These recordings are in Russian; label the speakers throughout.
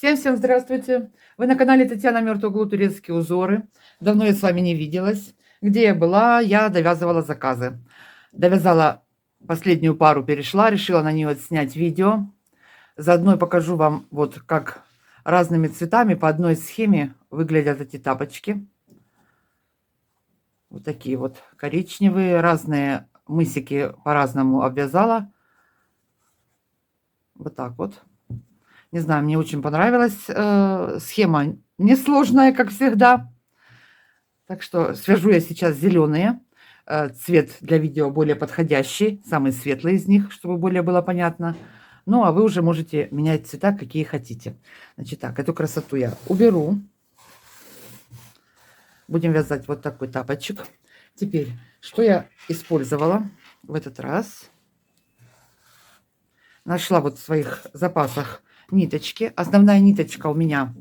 Speaker 1: Всем здравствуйте! Вы на канале Татьяна Мертвоглу турецкие узоры. Давно я с вами не виделась. Где я была? Я довязывала заказы. Довязала последнюю пару, перешла, решила на нее снять видео. Заодно покажу вам, вот как разными цветами по одной схеме выглядят эти тапочки. Вот такие вот коричневые, разные мысики по-разному обвязала. Вот так вот. Не знаю, мне очень понравилась схема, несложная, как всегда. Так что свяжу я сейчас зеленые. Цвет для видео более подходящий, самый светлый из них, чтобы более было понятно. Ну, а вы уже можете менять цвета, какие хотите. Значит так, эту красоту я уберу. Будем вязать вот такой тапочек. Теперь, что я использовала в этот раз? Нашла вот в своих запасах ниточки. Основная ниточка у меня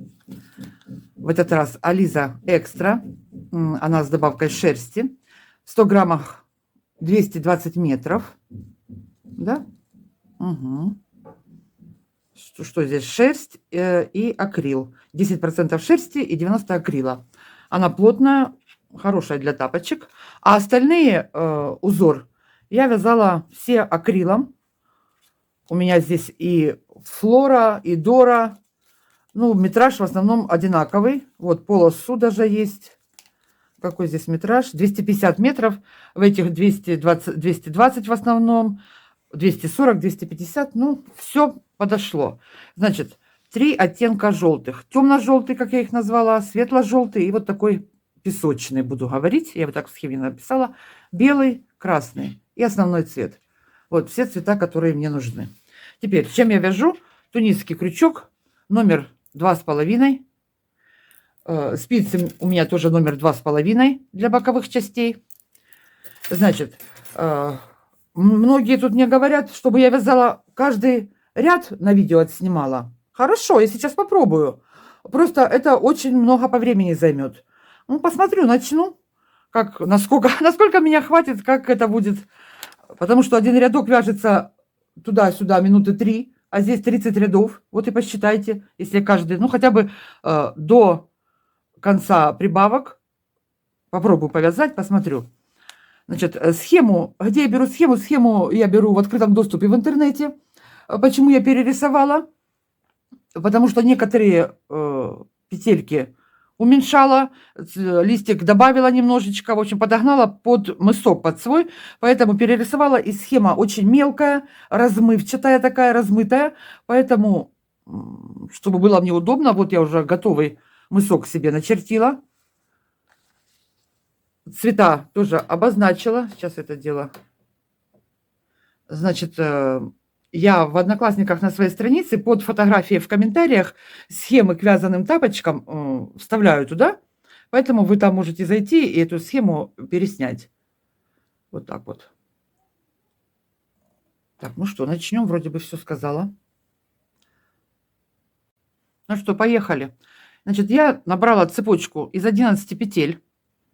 Speaker 1: в этот раз Ализа Экстра. Она с добавкой шерсти. В 100 граммах 220 метров. Да? Угу. Что здесь? Шерсть и акрил. 10% шерсти и 90% акрила. Она плотная, хорошая для тапочек. А остальные узор я вязала все акрилом. У меня здесь и Флора, и Дора. Ну, метраж в основном одинаковый. Вот полосу даже есть. Какой здесь метраж? 250 метров. В этих 220 в основном. 240, 250. Ну, все подошло. Значит, 3 оттенка желтых. Темно-желтый, как я их назвала, светло-желтый и вот такой песочный, буду говорить. Я вот так в схеме написала. Белый, красный и основной цвет. Вот все цвета, которые мне нужны. Теперь, чем я вяжу? Тунисский крючок, номер 2,5. Спицы у меня тоже номер 2,5 для боковых частей. Значит, многие тут мне говорят, чтобы я вязала каждый ряд на видео отснимала. Хорошо, я сейчас попробую. Просто это очень много по времени займет. Ну, посмотрю, начну. Насколько меня хватит, как это будет. Потому что один рядок вяжется туда-сюда минуты 3, а здесь 30 рядов. Вот и посчитайте, если каждый, ну хотя бы до конца прибавок. Попробую повязать, посмотрю. Значит, схему, где я беру схему? Схему я беру в открытом доступе в интернете. Почему я перерисовала? Потому что некоторые петельки уменьшала, листик добавила немножечко, в общем, подогнала под мысок, под свой, поэтому перерисовала, и схема очень мелкая, размывчатая такая, размытая, поэтому, чтобы было мне удобно, вот я уже готовый мысок себе начертила. Цвета тоже обозначила, сейчас это дело. Значит, я в Одноклассниках на своей странице под фотографией в комментариях схемы к вязаным тапочкам вставляю туда. Поэтому вы там можете зайти и эту схему переснять. Вот так вот. Так, ну что, начнем. Вроде бы все сказала. Ну что, поехали. Значит, я набрала цепочку из 11 петель.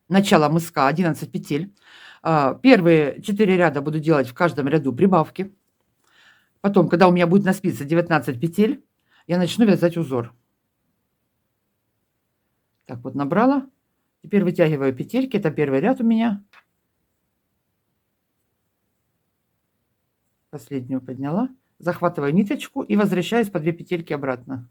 Speaker 1: Начало мыска 11 петель. Первые 4 ряда буду делать в каждом ряду прибавки. Потом, когда у меня будет на спице 19 петель, я начну вязать узор. Так вот, набрала. Теперь вытягиваю петельки. Это первый ряд у меня. Последнюю подняла. Захватываю ниточку и возвращаюсь по 2 петельки обратно.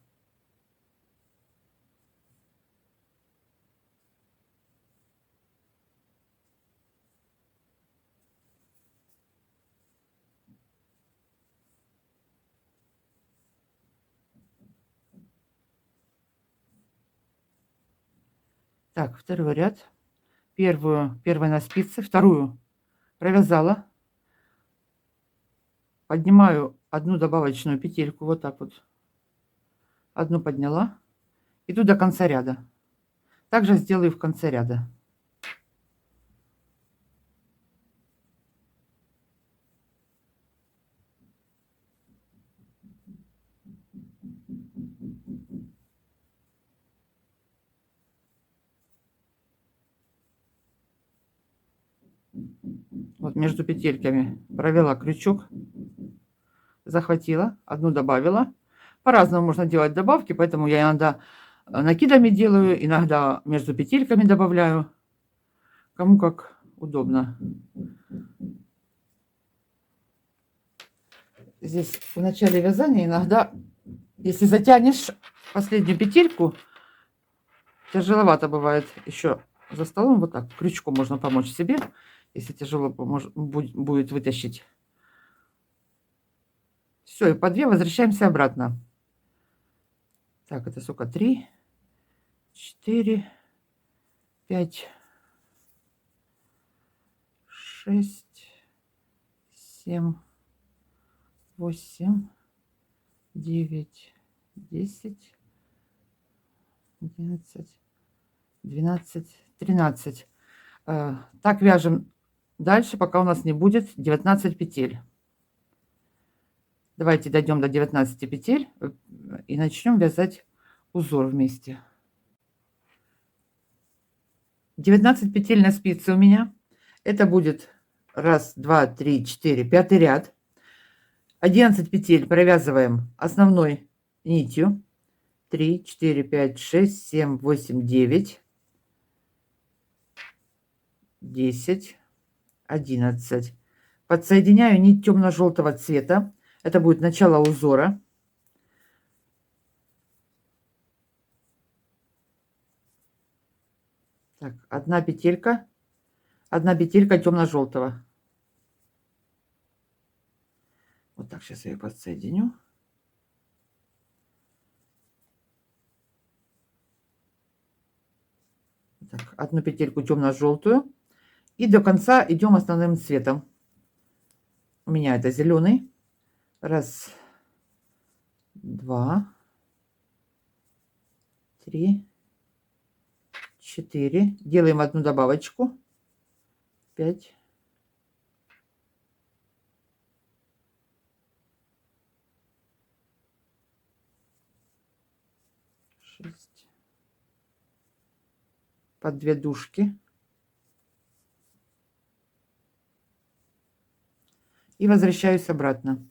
Speaker 1: Так, второй ряд. Первую на спице, вторую провязала. Поднимаю одну добавочную петельку, вот так вот. Одну подняла. Иду до конца ряда. Также сделаю в конце ряда. Вот между петельками провела крючок, захватила, одну добавила, По-разному можно делать добавки, поэтому я иногда накидами делаю, иногда между петельками добавляю. Кому как удобно. Здесь в начале вязания иногда, если затянешь последнюю петельку, тяжеловато бывает еще за столом. Вот так крючком можно помочь себе, если тяжело будет вытащить. Все, и по 2 возвращаемся обратно. Так, это сколько? 3, 4, 5, 6, 7, 8, 9, 10, 11, 12, 13. Так вяжем дальше, пока у нас не будет 19 петель. Давайте дойдем до 19 петель и начнем вязать узор вместе. 19 петель на спице у меня. Это будет 1, 2, 3, 4, 5 ряд. 11 петель провязываем основной нитью. 3, 4, 5, 6, 7, 8, 9, 10, 11. Подсоединяю нить темно-желтого цвета. Это будет начало узора. Так, одна петелька темно-желтого. Вот так, сейчас я ее подсоединю. Так, одну петельку темно-желтую. И до конца идем основным цветом. У меня это зеленый. 1, 2, 3, 4. Делаем одну добавочку. 5. 6. По 2 дужки. И возвращаюсь обратно.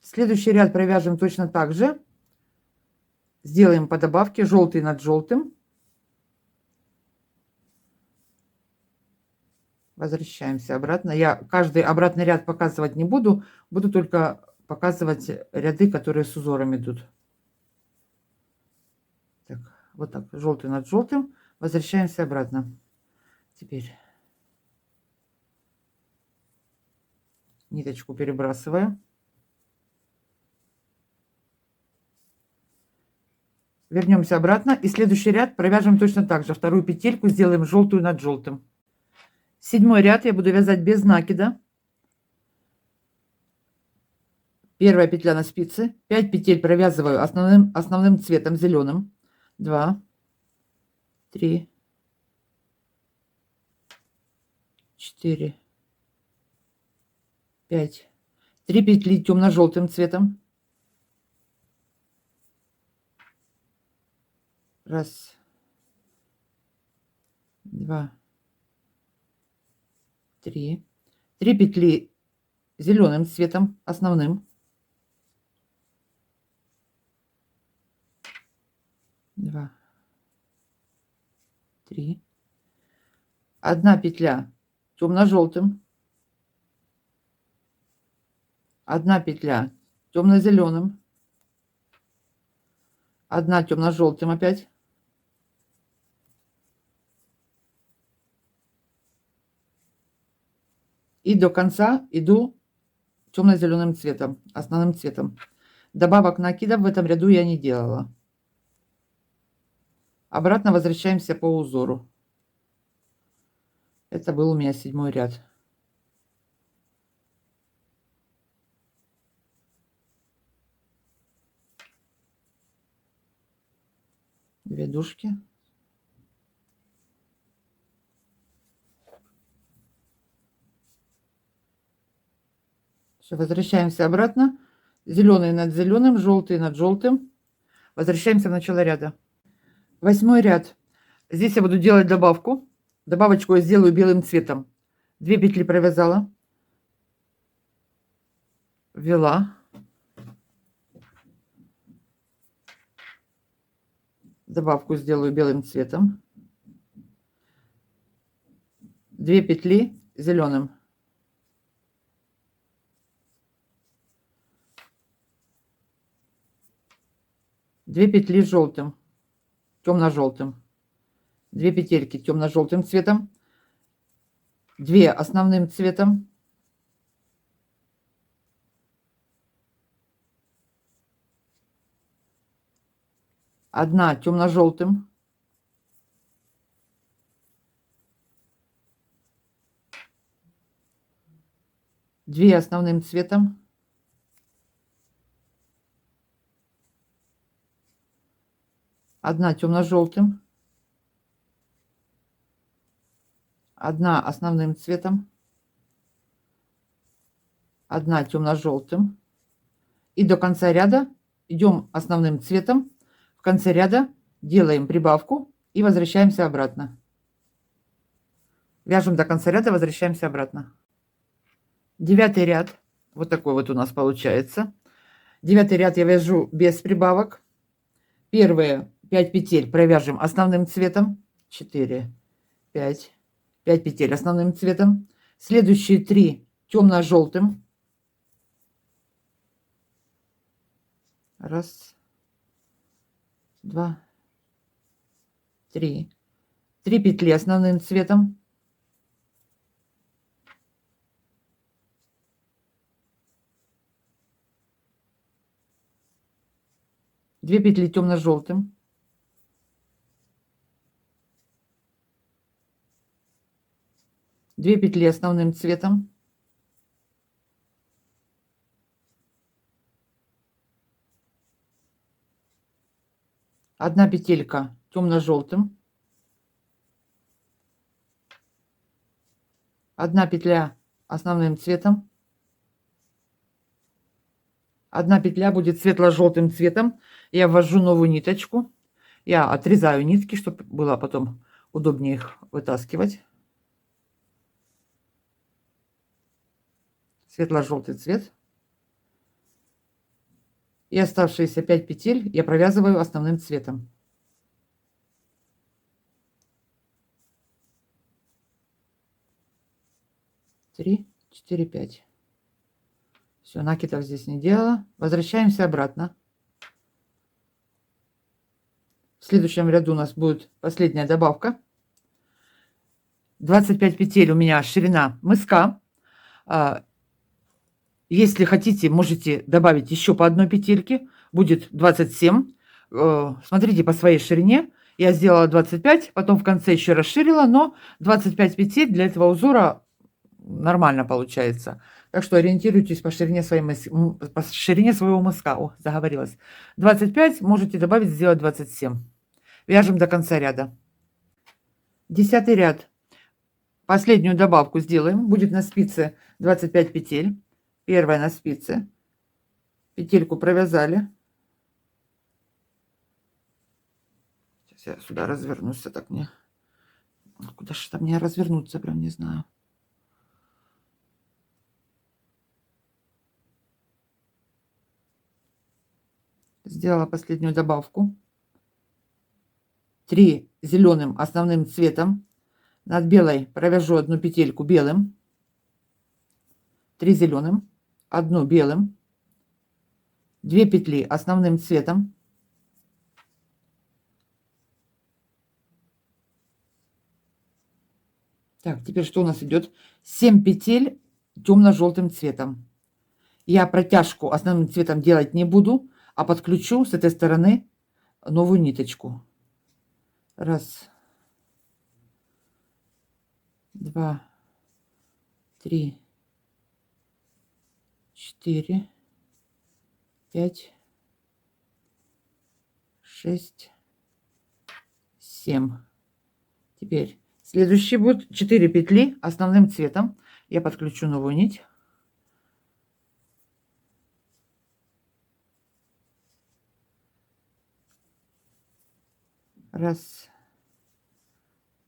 Speaker 1: Следующий ряд провяжем точно так же. Сделаем по добавке желтый над желтым. Возвращаемся обратно. Я каждый обратный ряд показывать не буду. Буду только показывать ряды, которые с узором идут. Так, вот так. Желтый над желтым. Возвращаемся обратно. Теперь ниточку перебрасываю. Вернемся обратно. И следующий ряд провяжем точно так же. Вторую петельку сделаем желтую над желтым. 7 ряд я буду вязать без накида. Первая петля на спице. 5 петель провязываю основным цветом зеленым. 2, 3, 4, 5. 3 петли темно-желтым цветом. 1, 2, 3. 3 петли зеленым цветом основным. 2, 3. 1 петля темно-желтым. 1 петля темно-зеленым. 1 темно-желтым опять. И до конца иду темно-зеленым цветом, основным цветом. Добавок накидов в этом ряду я не делала. Обратно возвращаемся по узору. Это был у меня 7 ряд. Две дужки. Все, возвращаемся обратно. Зеленый над зеленым, желтый над желтым. Возвращаемся в начало ряда. 8 ряд. Здесь я буду делать добавку. Добавочку я сделаю белым цветом. 2 петли провязала. ввела. Добавку сделаю белым цветом. 2 петли зеленым. 2 петли желтым, темно-желтым. 2 петельки темно-желтым цветом. 2 основным цветом. 1 темно-желтым. 2 основным цветом. 1 темно-желтым. 1 основным цветом. 1 темно-желтым. И до конца ряда идем основным цветом. В конце ряда делаем прибавку и возвращаемся обратно. Вяжем до конца ряда, возвращаемся обратно. 9 ряд. Вот такой вот у нас получается. 9 ряд я вяжу без прибавок. Первые 5 петель провяжем основным цветом. 4, 5. 5 петель основным цветом. Следующие 3 темно-желтым. Раз, 2, 3. 3 петли основным цветом. 2 петли темно-желтым. 2 петли основным цветом. 1 петелька темно-желтым. 1 петля основным цветом. 1 петля будет светло-желтым цветом. Я ввожу новую ниточку. Я отрезаю нитки, чтобы было потом удобнее их вытаскивать. Светло-желтый цвет. И оставшиеся 5 петель я провязываю основным цветом. Три, 4, 5. Все, накидов здесь не делала. Возвращаемся обратно. В следующем ряду у нас будет последняя добавка. 25 петель у меня ширина мыска. Если хотите, можете добавить еще по одной петельке. Будет 27. Смотрите по своей ширине. Я сделала 25, потом в конце еще расширила, но 25 петель для этого узора нормально получается. Так что ориентируйтесь по ширине, по ширине своего мыска. О, заговорилась. 25, можете добавить, сделать 27. Вяжем до конца ряда. 10 ряд. Последнюю добавку сделаем. Будет на спице 25 петель. Первая на спице. Петельку провязали. Сейчас я сюда развернусь. Так мне... Куда же там мне развернуться, прям не знаю. Сделала последнюю добавку. 3 зеленым основным цветом. Над белой провяжу 1 петельку белым. 3 зеленым. 1 белым. 2 петли основным цветом. Так, теперь что у нас идет? 7 петель темно-желтым цветом. Я протяжку основным цветом делать не буду, а подключу с этой стороны новую ниточку. Раз, 2, 3, 4, 5, 6, 7. Теперь следующий будет 4 петли основным цветом. Я подключу новую нить. Раз,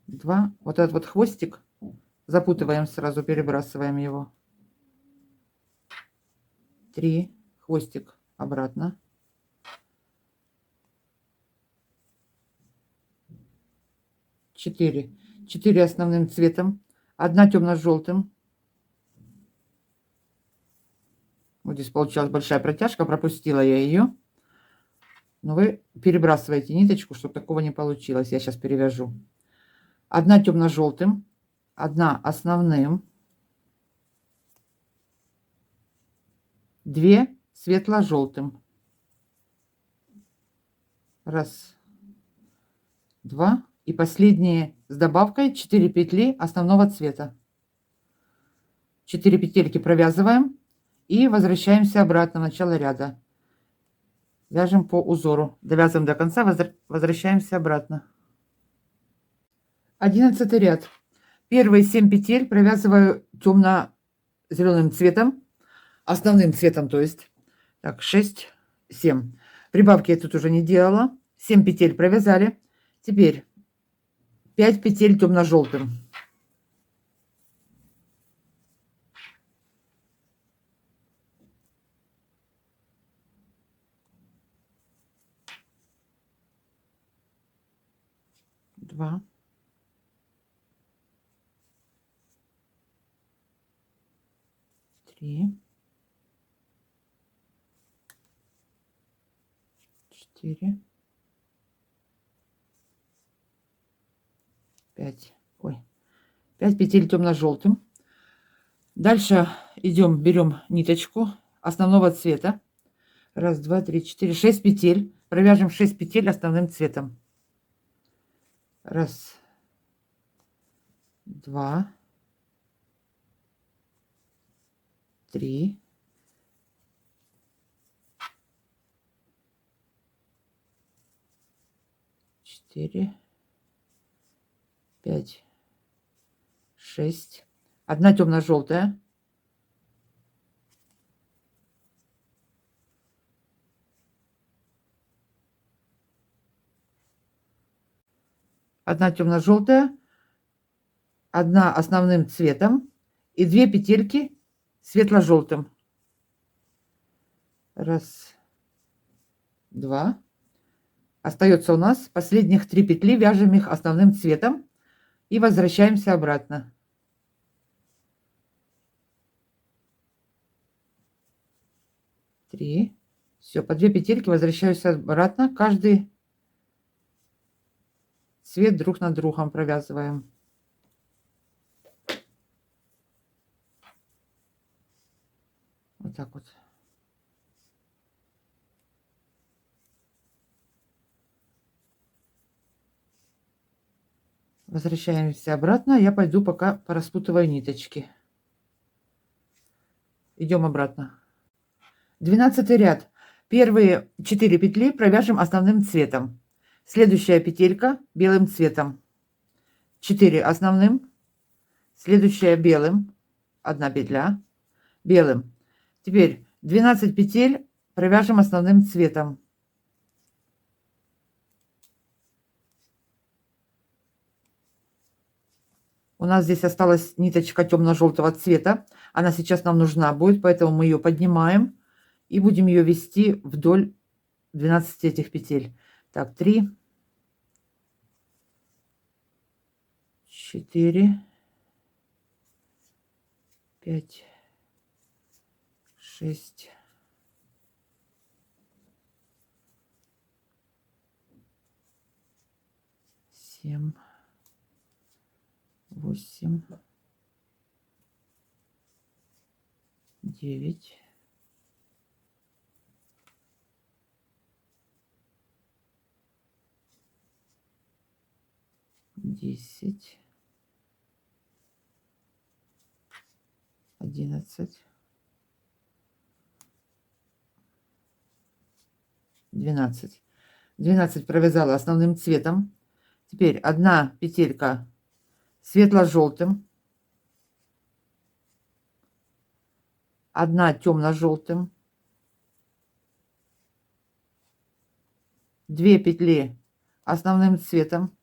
Speaker 1: 2. Вот этот вот хвостик запутываем сразу, перебрасываем его. 3, хвостик обратно, 4, 4 основным цветом, 1 темно-желтым. Вот здесь получилась большая протяжка, пропустила я ее. Но вы перебрасываете ниточку, чтобы такого не получилось. Я сейчас перевяжу. 1 темно-желтым, 1 основным, 2 светло-желтым. Раз, 2. И последние с добавкой 4 петли основного цвета. 4 петельки провязываем и возвращаемся обратно в начало ряда. Вяжем по узору. Довязываем до конца, возвращаемся обратно. 11 ряд. Первые 7 петель провязываю темно-зеленым цветом, основным цветом, то есть. Так, 6, 7. Прибавки я тут уже не делала. 7 петель провязали. Теперь 5 петель темно-желтым. Два. 3. 4. 5. Ой. 5 петель темно-желтым. Дальше идем, берем ниточку основного цвета. Раз, два, три, четыре, 6 петель. Провяжем 6 петель основным цветом. Раз, 2, 3, 4, 5, 6. 1 темно-желтая. Одна темно-желтая, 1 основным цветом и 2 петельки светло-желтым. Раз, 2. Остается у нас последних 3 петли, вяжем их основным цветом и возвращаемся обратно. Три. Все, по 2 петельки возвращаюсь обратно. Каждый цвет друг над другом провязываем. Вот так вот. Возвращаемся обратно. Я пойду пока пораспутываю ниточки. Идем обратно. 12 ряд. Первые 4 петли провяжем основным цветом. Следующая петелька белым цветом. 4 основным. Следующая белым. 1 петля. Белым. Теперь 12 петель провяжем основным цветом. У нас здесь осталась ниточка темно-желтого цвета. Она сейчас нам нужна будет, поэтому мы ее поднимаем и будем ее вести вдоль 12 этих петель. Так, 3, 4, 5, 6, 7, 8, 9, 10, 11, 12. 12 провязала основным цветом. Теперь 1 петелька светло-желтым, 1 темно-желтым, 2 петли основным цветом.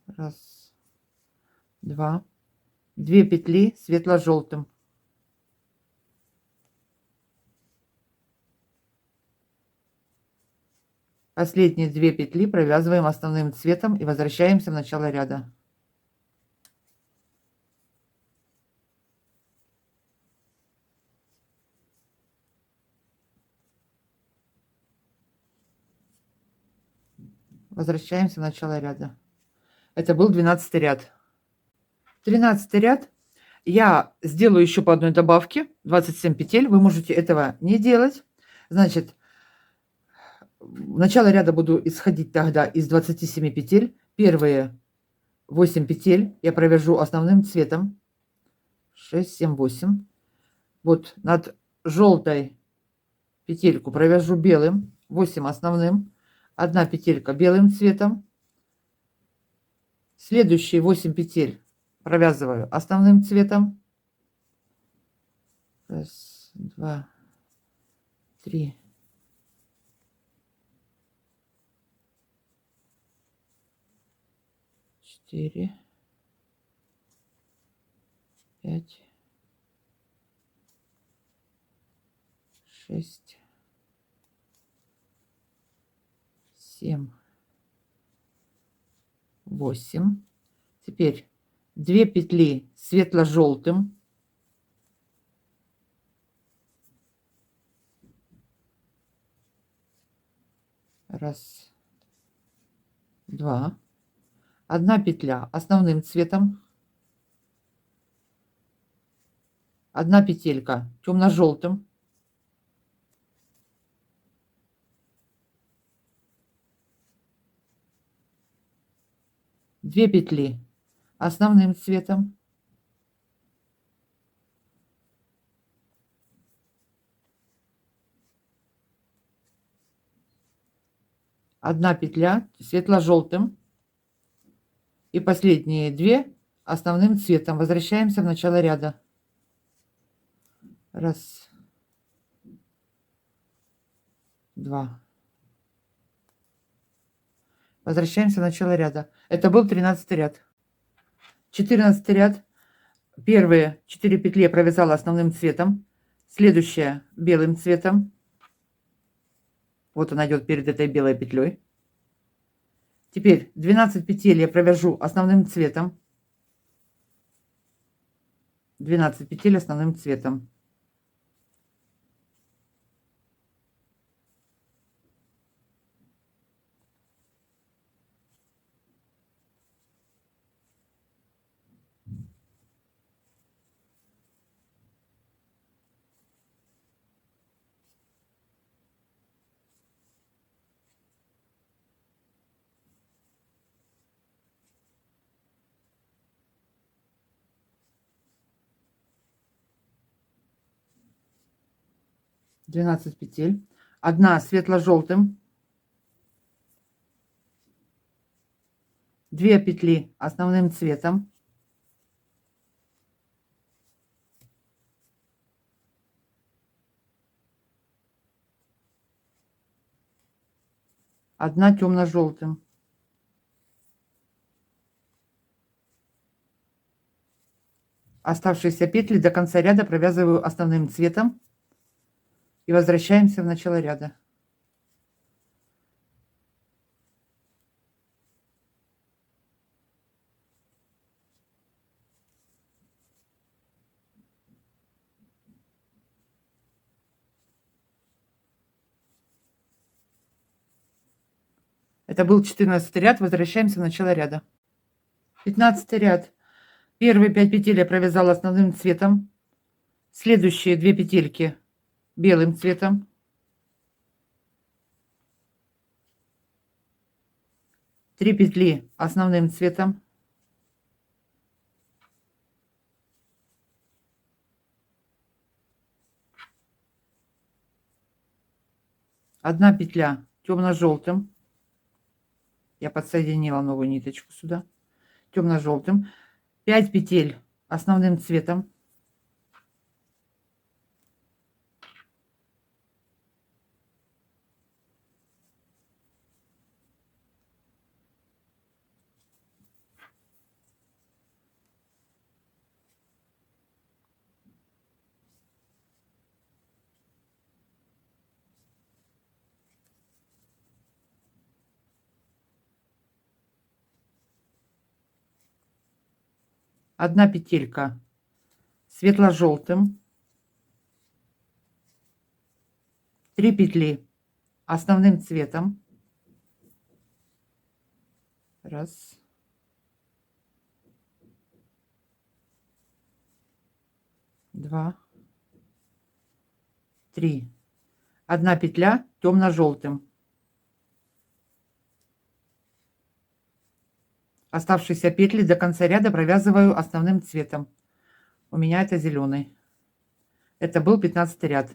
Speaker 1: Раз, 2, 2 петли светло-желтым. Последние 2 петли провязываем основным цветом и возвращаемся в начало ряда. Возвращаемся в начало ряда. Это был 12 ряд. 13 ряд. Я сделаю еще по одной добавке, 27 петель. Вы можете этого не делать. Значит, в начало ряда буду исходить тогда из 27 петель. Первые 8 петель я провяжу основным цветом. 6, 7, 8. Вот над желтой петельку провяжу белым, 8 основным, 1 петелька белым цветом. Следующие 8 петель провязываю основным цветом. Раз, два, три, 4, 5, 6, 7, 8. Теперь 2 петли светло-желтым. Раз, два. 1 петля основным цветом. 1 петелька темно-желтым. 2 петли основным цветом. 1 петля светло-желтым. И последние 2 основным цветом. Возвращаемся в начало ряда. Раз, два. Возвращаемся в начало ряда. Это был 13 ряд. 14 ряд. Первые 4 петли я провязала основным цветом. Следующая белым цветом. Вот она идет перед этой белой петлей. Теперь 12 петель я провяжу основным цветом. 12 петель основным цветом. Двенадцать петель. 1 светло-желтым. 2 петли основным цветом. 1 темно-желтым. Оставшиеся петли до конца ряда провязываю основным цветом и возвращаемся в начало ряда. Это был 14 ряд. Возвращаемся в начало ряда. 15 ряд. Первые 5 петель я провязала основным цветом. Следующие 2 петельки белым цветом. 3 петли основным цветом. 1 петля темно-желтым. Я подсоединила новую ниточку сюда. Темно-желтым. 5 петель основным цветом. Одна петелька светло-желтым, 3 петли основным цветом. Раз, два, три. Одна петля темно-желтым. Оставшиеся петли до конца ряда провязываю основным цветом. У меня это зеленый. Это был 15 ряд.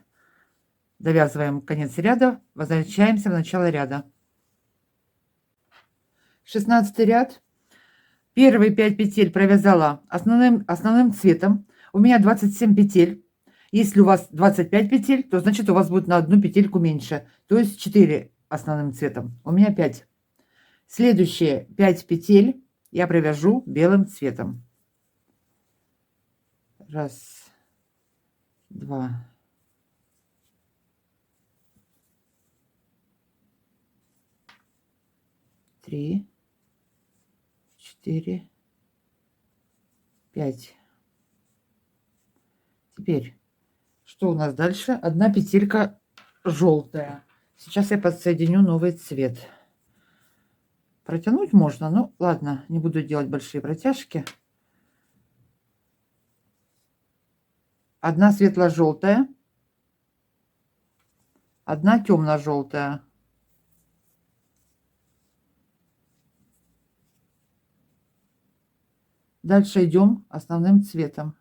Speaker 1: Довязываем конец ряда, возвращаемся в начало ряда. 16 ряд. Первые 5 петель провязала основным цветом. У меня 27 петель. Если у вас 25 петель, то значит у вас будет на одну петельку меньше. То есть 4 основным цветом. У меня 5. Следующие 5 петель я провяжу белым цветом. Раз, два, три, 4, 5. Теперь, что у нас дальше? Одна петелька желтая. Сейчас я подсоединю новый цвет. Протянуть можно, ну ладно, не буду делать большие протяжки. Одна светло-желтая, одна темно-желтая. Дальше идем основным цветом.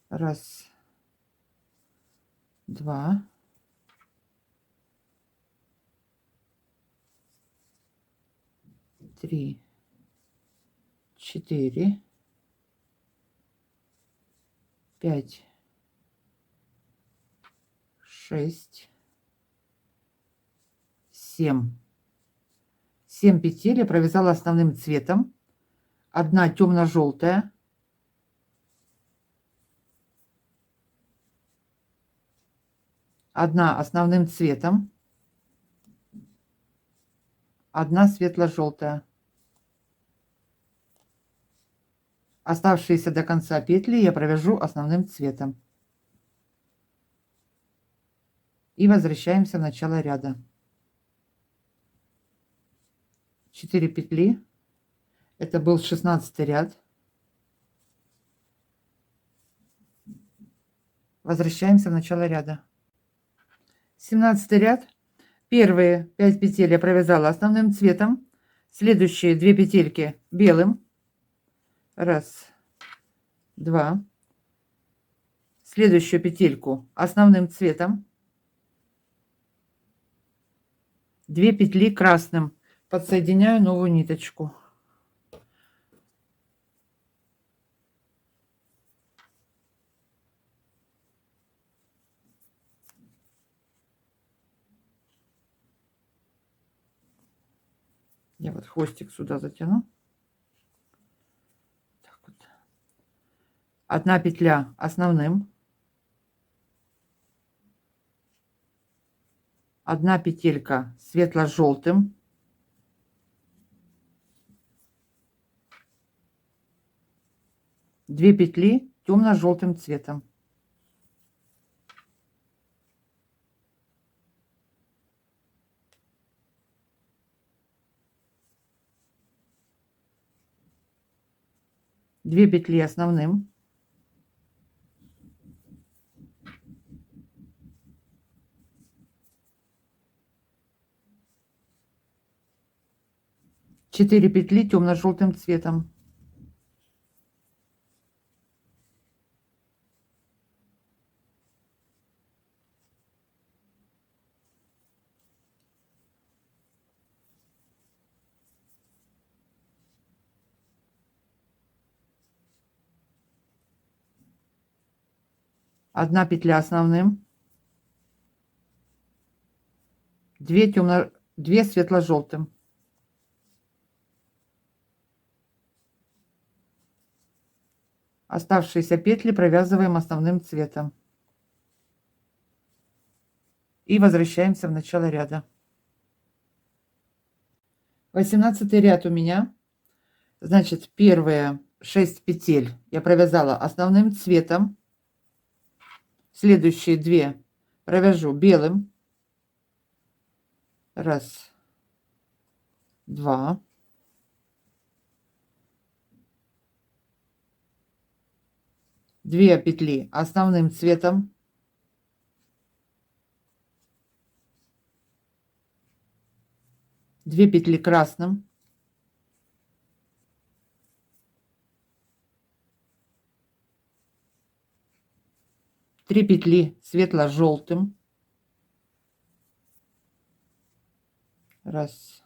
Speaker 1: Раз, два, три, 4, 5, 6, 7. 7 петель я провязала основным цветом. Одна темно-желтая. Одна основным цветом. Одна светло-желтая. Оставшиеся до конца петли я провяжу основным цветом. И возвращаемся в начало ряда. 4 петли. Это был 16 ряд. Возвращаемся в начало ряда. 17 ряд. Первые 5 петель я провязала основным цветом. Следующие 2 петельки белым. Раз, два. Следующую петельку основным цветом. 2 петли красным. Подсоединяю новую ниточку. Я вот хвостик сюда затяну. Так вот. Одна петля основным. Одна петелька светло-желтым. Две петли темно-желтым цветом. Две петли основным. Четыре петли темно-желтым цветом. Одна петля основным. Две светло-желтым. Оставшиеся петли провязываем основным цветом. И возвращаемся в начало ряда. 18 ряд у меня. Значит, первые 6 петель я провязала основным цветом. Следующие 2 провяжу белым. Раз, два. Две петли основным цветом. Две петли красным. Три петли светло-желтым. Раз,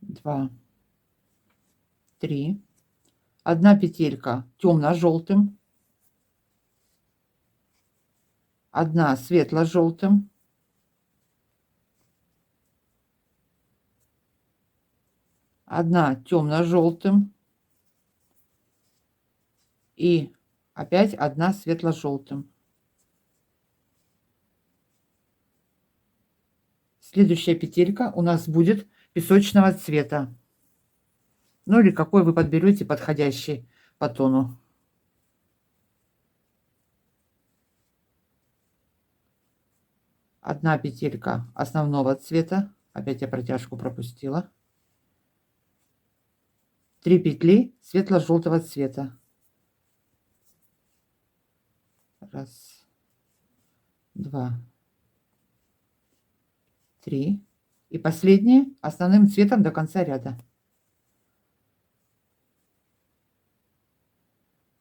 Speaker 1: два, три. Одна петелька темно-желтым. Одна светло-желтым. Одна темно-желтым. И опять одна светло-желтым. Следующая петелька у нас будет песочного цвета. Ну или какой вы подберете подходящий по тону. Одна петелька основного цвета. Опять я протяжку пропустила. 3 петли светло-желтого цвета. Раз, два, три. И последние основным цветом до конца ряда.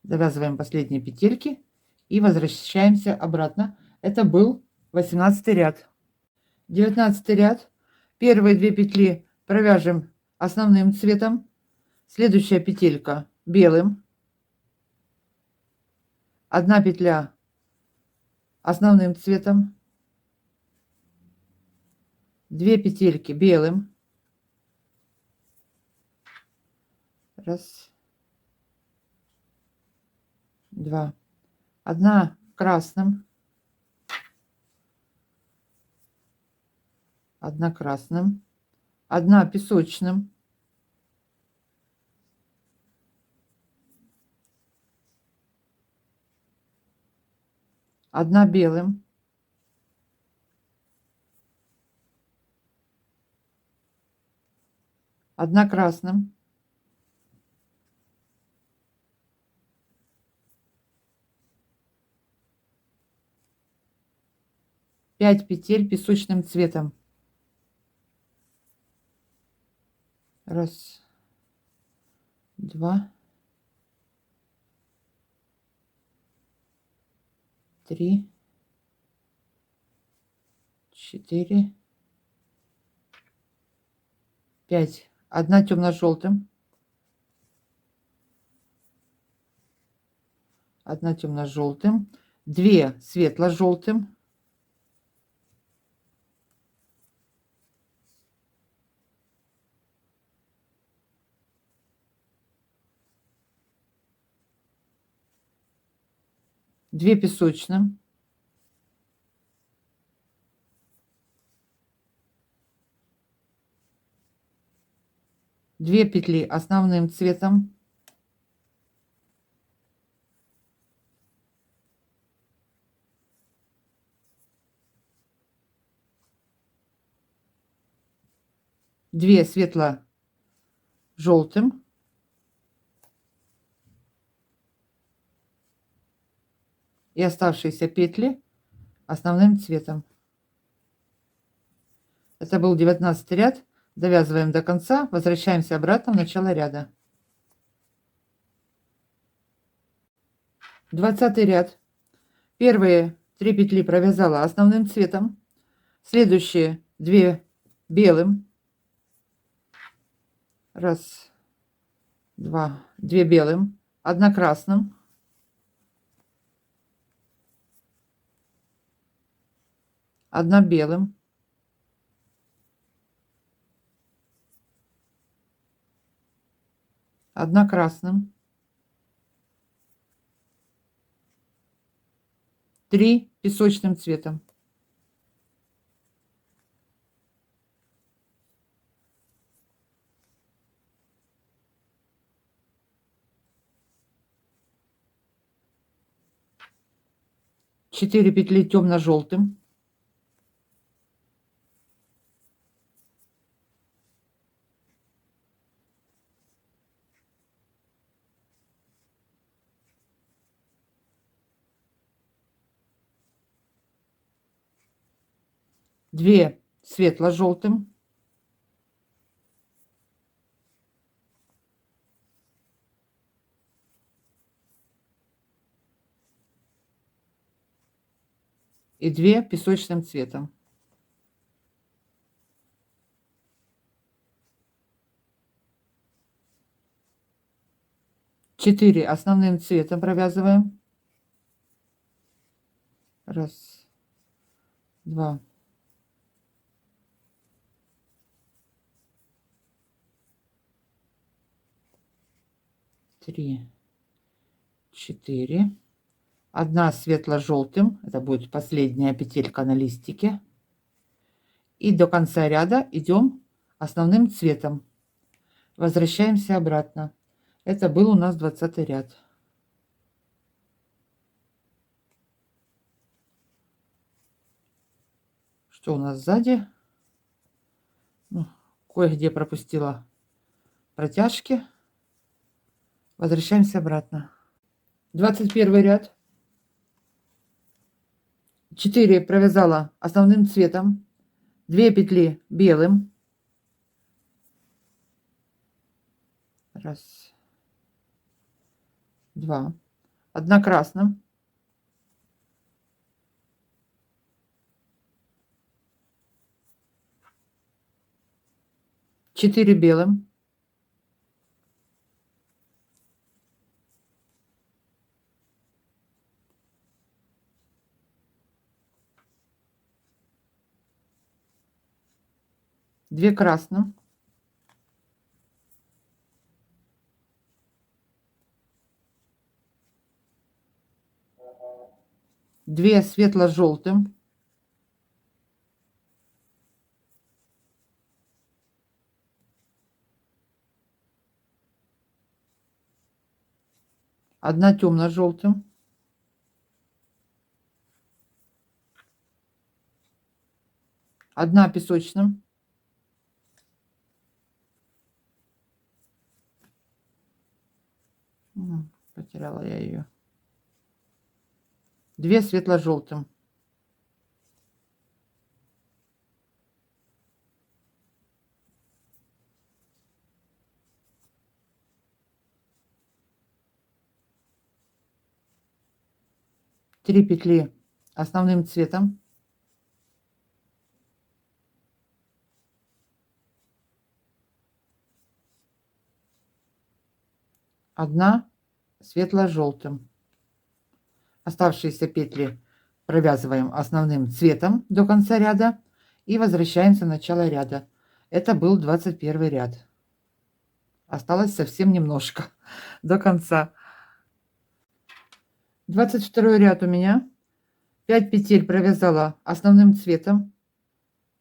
Speaker 1: Завязываем последние петельки и возвращаемся обратно. Это был 18 ряд. 19 ряд. Первые 2 петли провяжем основным цветом. Следующая петелька белым. Одна петля основным цветом. 2 петельки белым. Раз, два. Одна красным. Одна красным. Одна песочным. Одна белым. Одна красным. Пять петель песочным цветом. Раз, два, три, четыре, пять. Одна темно-желтым. Одна темно-желтым. Две светло-желтым. Две песочным. Две петли основным цветом. Две светло-желтым. И оставшиеся петли основным цветом. Это был 19 ряд. Довязываем до конца, возвращаемся обратно в начало ряда. 20 ряд. Первые 3 петли провязала основным цветом. Следующие 2 белым. Раз, два, 2 белым, одна красным. Одна белым. Одна красным. 3 песочным цветом. 4 петли темно-желтым, 2 светло-желтым, 2 песочным цветом. Четыре основным цветом провязываем. Раз, два, три, 4. Одна светло-желтым, это будет последняя петелька на листике. И до конца ряда идем основным цветом. Возвращаемся обратно. Это был у нас 20 ряд. Что у нас сзади? Ну, кое-где пропустила протяжки. Возвращаемся обратно. 21 ряд. 4 провязала основным цветом, 2 петли белым, раз, два, 1 красным, 4 белым, 2 красным, 2 светло-желтым, 1 темно-желтым, 1 песочным, 'потеряла я ее, 2 светло-желтым, 3 петли основным цветом, 1 светло-желтым. Оставшиеся петли провязываем основным цветом до конца ряда и возвращаемся в начало ряда. Это был 21 ряд. Осталось совсем немножко до конца. 22 ряд у меня. 5 петель провязала основным цветом,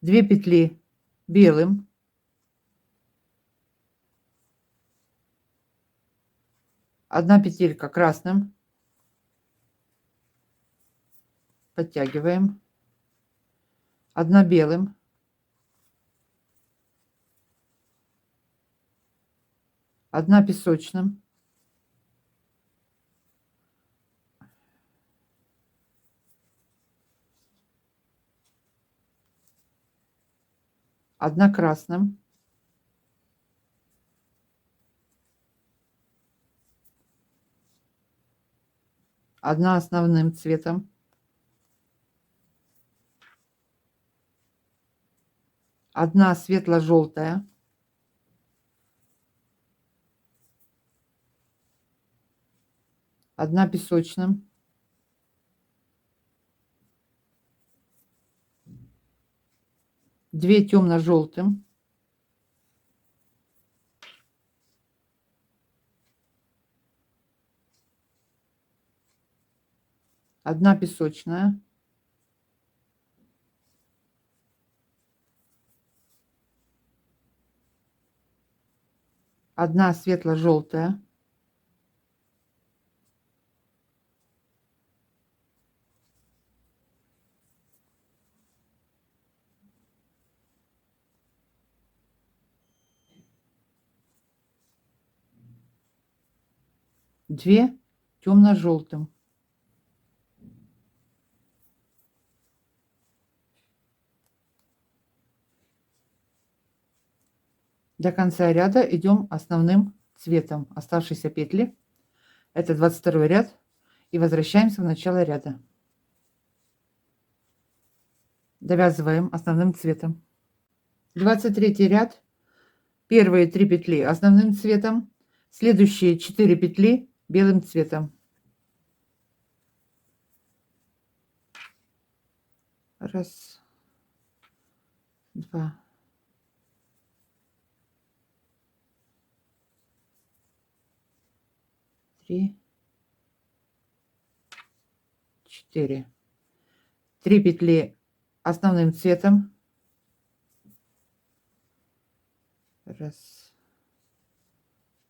Speaker 1: 2 петли белым, 1 петелька красным, подтягиваем, 1 белым, 1 песочным, 1 красным, 1 основным цветом, 1 светло-желтая, 1 песочным, 2 темно-желтым, 1 песочная, 1 светло-желтая, 2 темно-желтым. До конца ряда идем основным цветом оставшиеся петли. Это 22 ряд. И возвращаемся в начало ряда. Довязываем основным цветом. 23 ряд. Первые 3 петли основным цветом. Следующие 4 петли белым цветом. Раз, два, три, 4. 3 петли основным цветом. Раз,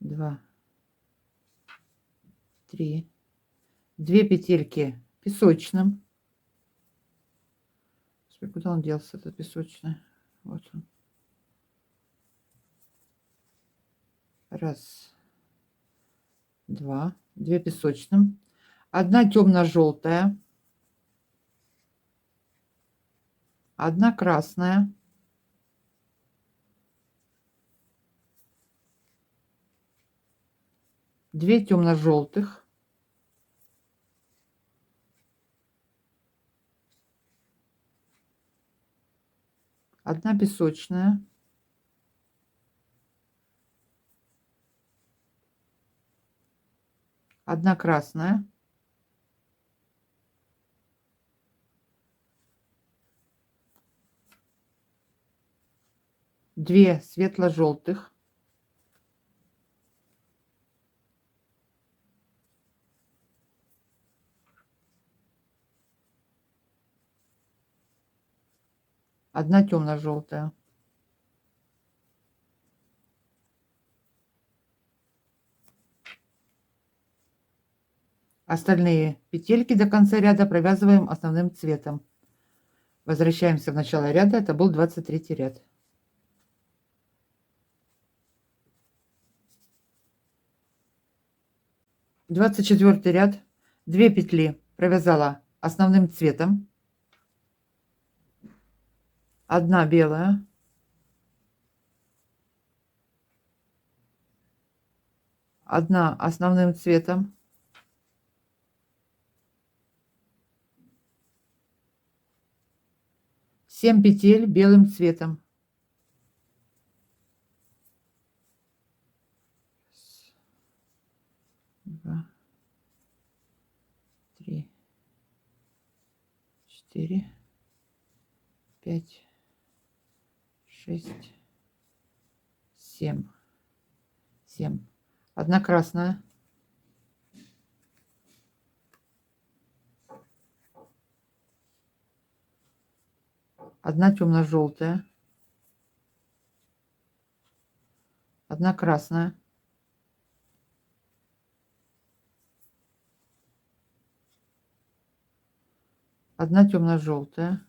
Speaker 1: два, 3. 2 петельки песочным. Куда он делся, этот песочный? Вот он. Раз, два, 2 песочным. 1 темно-желтая. 1 красная. 2 темно-желтых. 1 песочная. 1 красная. 2 светло-желтых. 1 темно-желтая. Остальные петельки до конца ряда провязываем основным цветом. Возвращаемся в начало ряда. Это был 23 ряд. 24 ряд. 2 петли провязала основным цветом. 1 белая. 1 основным цветом. 7 петель белым цветом. Два, 3, 4, 5, 6, 7. 7. 1 красная. 1 темно-желтая. 1 красная. 1 темно-желтая.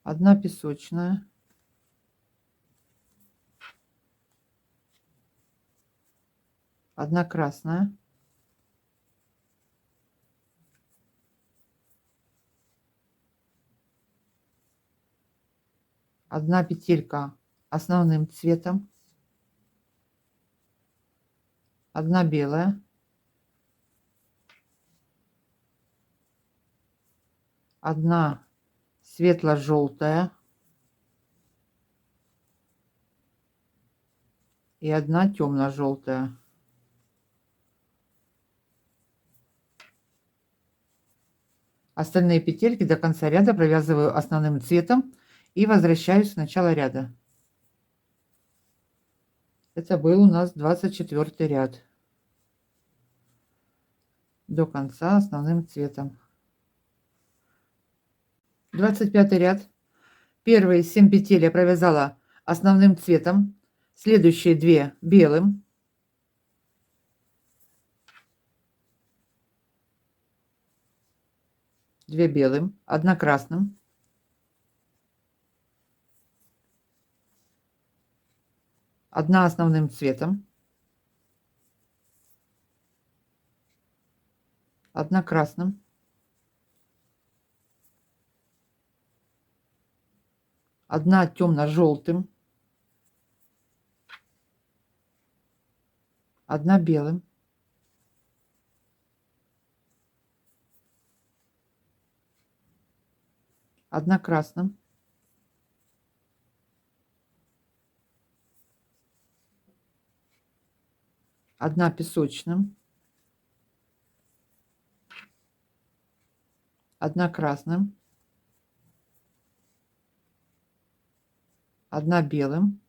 Speaker 1: 1 песочная. 1 красная. 1 петелька основным цветом. 1 белая. 1 светло-желтая. И 1 темно-желтая. Остальные петельки до конца ряда провязываю основным цветом и возвращаюсь в начало ряда. Это был у нас 24 ряд. До конца основным цветом. 25 ряд. Первые 7 петель я провязала основным цветом. Следующие 2 белым. 2 белым, 1 красным. Одна основным цветом, одна красным, одна темно-желтым, одна белым, одна красным, одна песочным, одна красным, одна белым,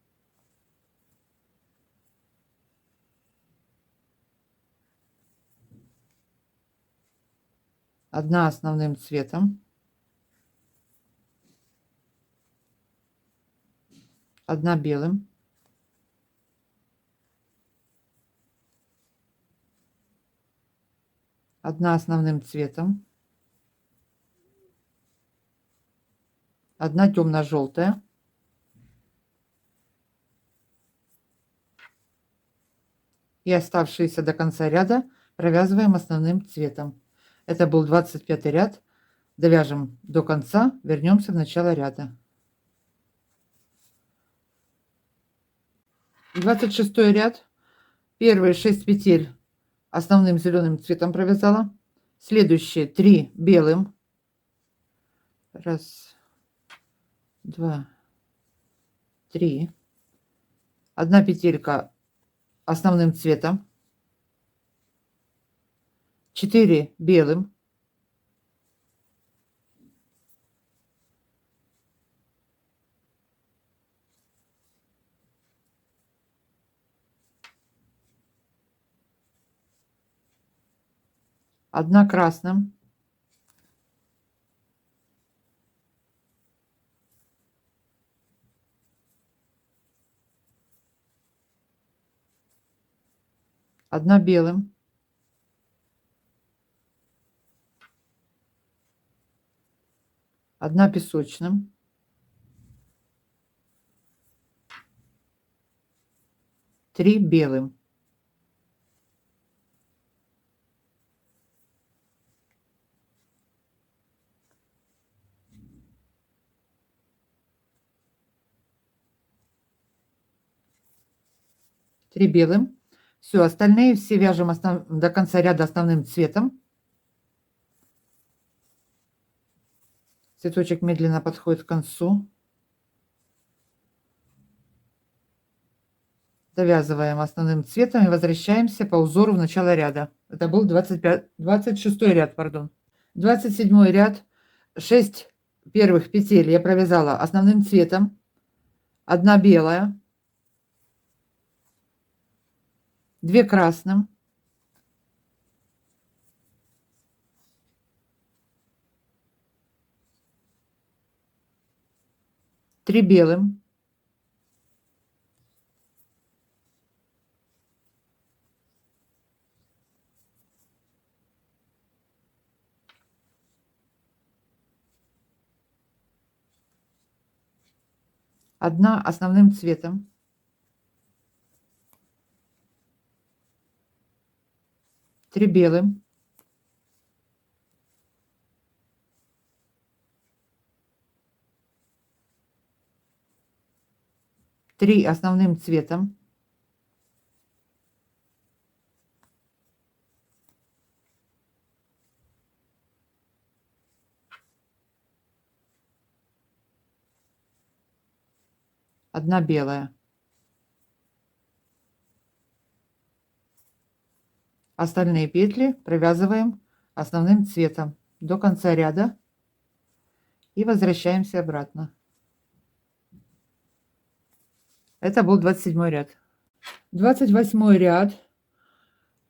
Speaker 1: одна основным цветом, одна белым, одна основным цветом, одна темно-желтая, и оставшиеся до конца ряда провязываем основным цветом. Это был 25 ряд. Довяжем до конца, вернемся в начало ряда. 26 ряд. Первые 6 петель основным зеленым цветом провязала. Следующие 3 белым. Раз, два, три. Одна петелька основным цветом. 4 белым. Одна красным. Одна белым. Одна песочным. 3 белым. Три белым. Все, остальные все вяжем до конца ряда основным цветом. Цветочек медленно подходит к концу. Довязываем основным цветом и возвращаемся по узору в начало ряда. Это был 26 ряд, пардон. 27 ряд. 6 первых петель я провязала основным цветом. Одна белая, 2 красным, 3 белым, 1 основным цветом, 3 белым, 3 основным цветом, 1 белая. Остальные петли провязываем основным цветом до конца ряда и возвращаемся обратно. Это был 27 ряд. 28 ряд.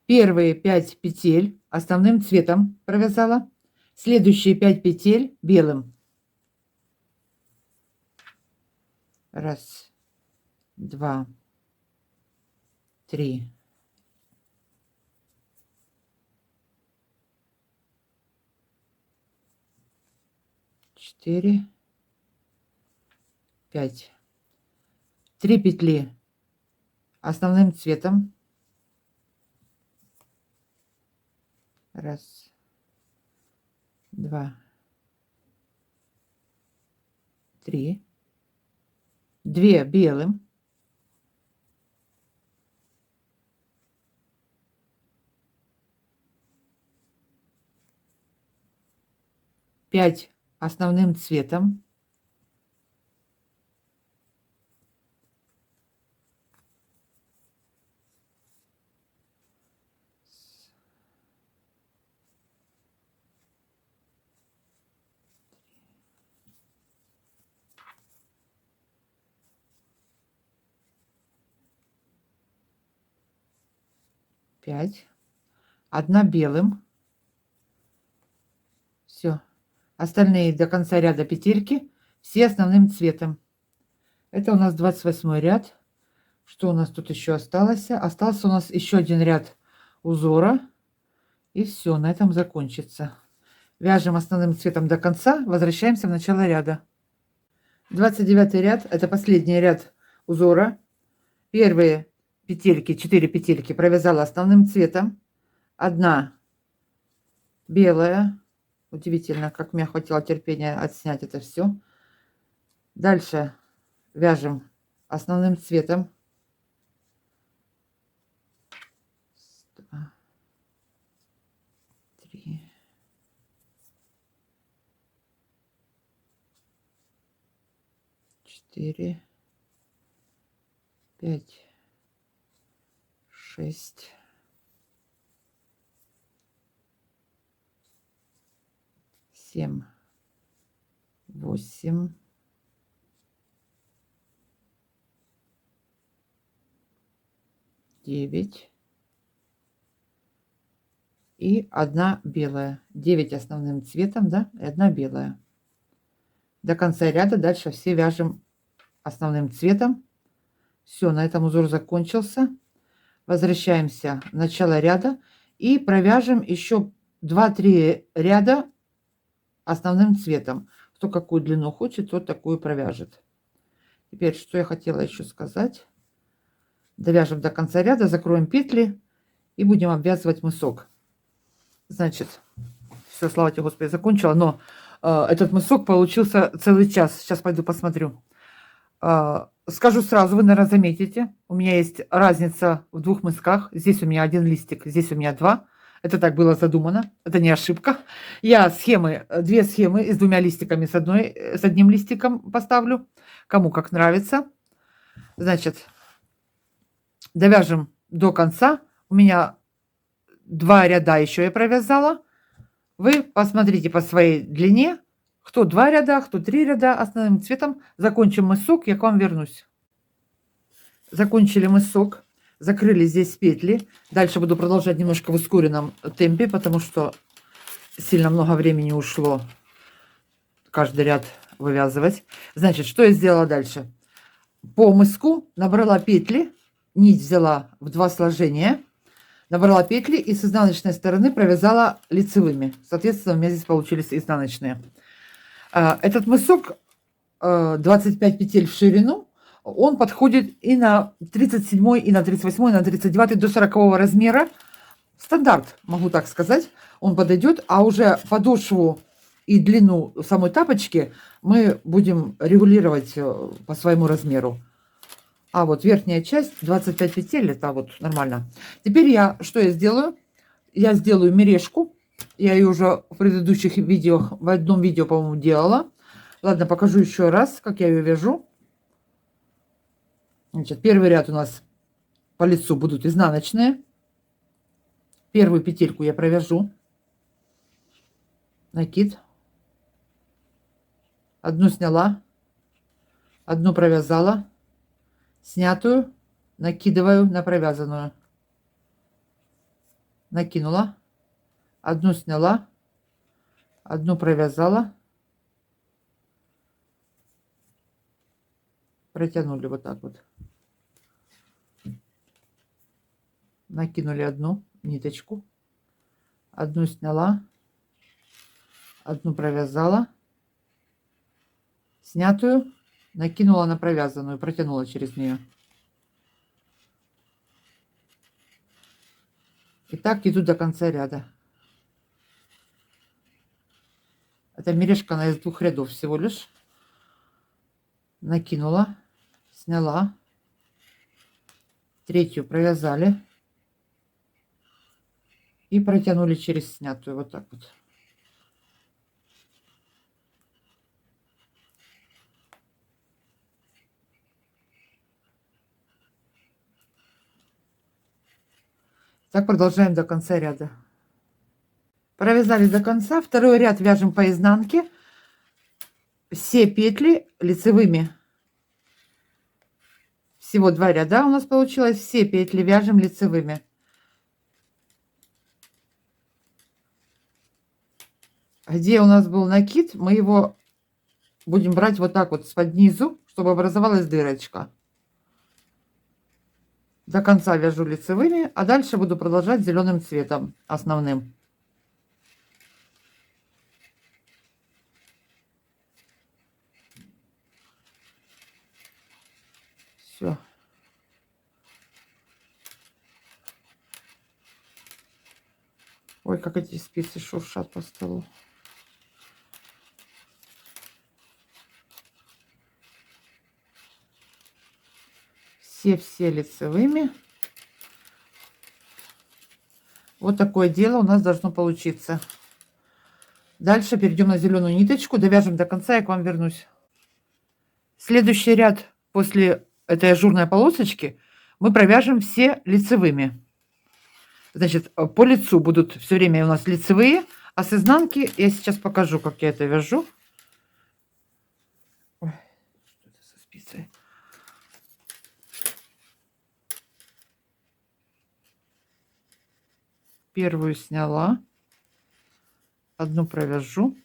Speaker 1: Первые 5 петель основным цветом провязала. Следующие 5 петель белым. Раз, два, три, 4, 5. 3 петли основным цветом. Раз, два, три. 2 белым. 5 основным цветом. 5. 1 белым. Все. Остальные до конца ряда петельки все основным цветом. Это у нас 28 ряд. Что у нас тут еще осталось? Остался у нас еще один ряд узора. И все, на этом закончится. Вяжем основным цветом до конца. Возвращаемся в начало ряда. 29 ряд. Это последний ряд узора. Первые петельки, 4 петельки провязала основным цветом. 1 белая. Удивительно, как мне хватило терпения отснять это все. Дальше вяжем основным цветом. 2, 3, 4, 5, 6, 7, 8, 9 и 1 белая. 9 основным цветом, да, и 1 белая. До конца ряда дальше все вяжем основным цветом. Все, на этом узор закончился. Возвращаемся в начало ряда и провяжем еще 2-3 ряда основным цветом. Кто какую длину хочет, тот такую провяжет. Теперь, что я хотела еще сказать. Довяжем до конца ряда, закроем петли и будем обвязывать мысок. Значит, все, слава тебе, Господи, закончила. Но этот мысок получился целый час. Сейчас пойду посмотрю. Скажу сразу, вы, наверное, заметите, у меня есть разница в 2 мысках. Здесь у меня 1 листик, здесь у меня 2. Это так было задумано, это не ошибка. Я 2 схемы с 2 листиками, с 1 листиком поставлю, кому как нравится. Значит, довяжем до конца. У меня 2 ряда еще я провязала. Вы посмотрите по своей длине. Кто 2 ряда, кто 3 ряда основным цветом. Закончим мысок, я к вам вернусь. Закончили мысок, закрыли здесь петли. Дальше буду продолжать немножко в ускоренном темпе, потому что сильно много времени ушло каждый ряд вывязывать. Значит, что я сделала дальше? По мыску набрала петли, нить взяла в 2 сложения, набрала петли и с изнаночной стороны провязала лицевыми. Соответственно, у меня здесь получились изнаночные. Этот мысок 25 петель в ширину, он подходит и на 37, и на 38, и на 39, до 40 размера. Стандарт, могу так сказать, он подойдет, а уже подошву и длину самой тапочки мы будем регулировать по своему размеру. А вот верхняя часть 25 петель, это вот нормально. Теперь что я сделаю? Я сделаю мережку. Я ее уже в предыдущих видео, в одном видео, по-моему, делала. Ладно, покажу еще раз, как я ее вяжу. Значит, первый ряд у нас по лицу будут изнаночные. Первую петельку я провяжу. Накид. Одну сняла. Одну провязала. Снятую накидываю на провязанную. Накинула. Одну сняла. Одну провязала. Протянули вот так вот. Накинули одну ниточку. Одну сняла. Одну провязала. Снятую накинула на провязанную, протянула через нее. И так иду до конца ряда. Это мережка, она из 2 рядов всего лишь. Накинула, сняла. 3-ю провязали. И протянули через снятую. Вот так вот. Так продолжаем до конца ряда. Провязали до конца. Второй ряд вяжем по изнанке. Все петли лицевыми. Всего 2 ряда у нас получилось. Все петли вяжем лицевыми. Где у нас был накид, мы его будем брать вот так вот с-под низу, чтобы образовалась дырочка. До конца вяжу лицевыми, а дальше буду продолжать зеленым цветом основным. Все. Ой, как эти спицы шуршат по столу. Все лицевыми. Вот такое дело у нас должно получиться. Дальше перейдем на зеленую ниточку, довяжем до конца, я к вам вернусь. Следующий ряд после этой ажурной полосочки мы провяжем все лицевыми. Значит, по лицу будут все время у нас лицевые, а с изнанки я сейчас покажу, как я это вяжу. Ой, что это со спицей? Первую сняла, одну провяжу.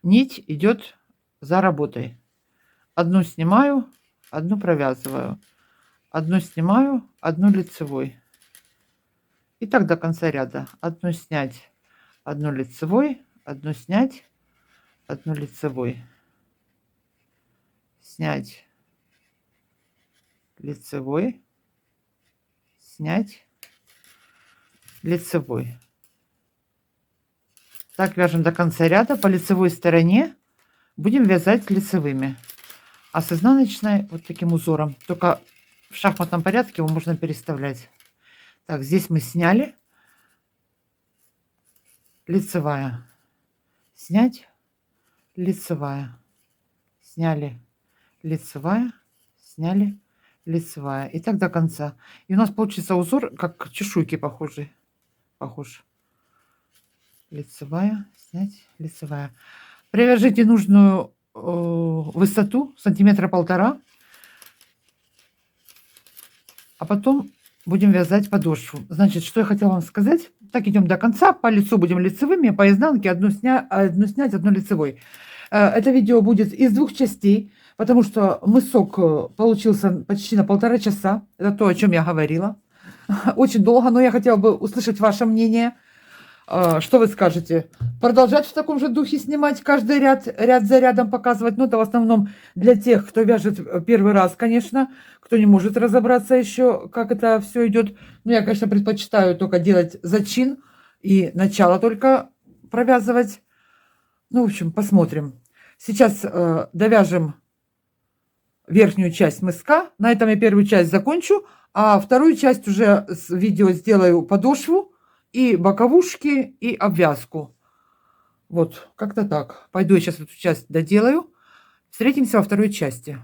Speaker 1: Нить идет за работой. Одну снимаю, одну провязываю. Одну снимаю, одну лицевой. И так до конца ряда. Одну снять, одну лицевой, одну снять, одну лицевой. Снять, лицевой, снять, лицевой. Так вяжем до конца ряда. По лицевой стороне будем вязать лицевыми, а с изнаночной вот таким узором. Только в шахматном порядке его можно переставлять. Так, здесь мы сняли, лицевая, снять, лицевая, сняли, лицевая, сняли, лицевая. И так до конца. И у нас получится узор, как чешуйки похожи. Похож. Лицевая, снять, лицевая. Привяжите нужную высоту, 1,5 сантиметра, а потом будем вязать подошву. Значит, что я хотела вам сказать. Так, идем до конца. По лицу будем лицевыми, по изнанке одну снять, одну лицевой. Это видео будет из 2 частей, потому что мысок получился почти на 1,5 часа. Это то, о чем я говорила. Очень долго, но я хотела бы услышать ваше мнение. Что вы скажете? Продолжать в таком же духе снимать каждый ряд за рядом показывать? Ну, это в основном для тех, кто вяжет первый раз, конечно, кто не может разобраться еще, как это все идет. Но я, конечно, предпочитаю только делать зачин и начало только провязывать. Ну, в общем, посмотрим. Сейчас довяжем верхнюю часть мыска. На этом я первую часть закончу, а вторую часть уже с видео сделаю подошву, и боковушки, и обвязку. Вот, как-то так. Пойду я сейчас эту часть доделаю. Встретимся во второй части.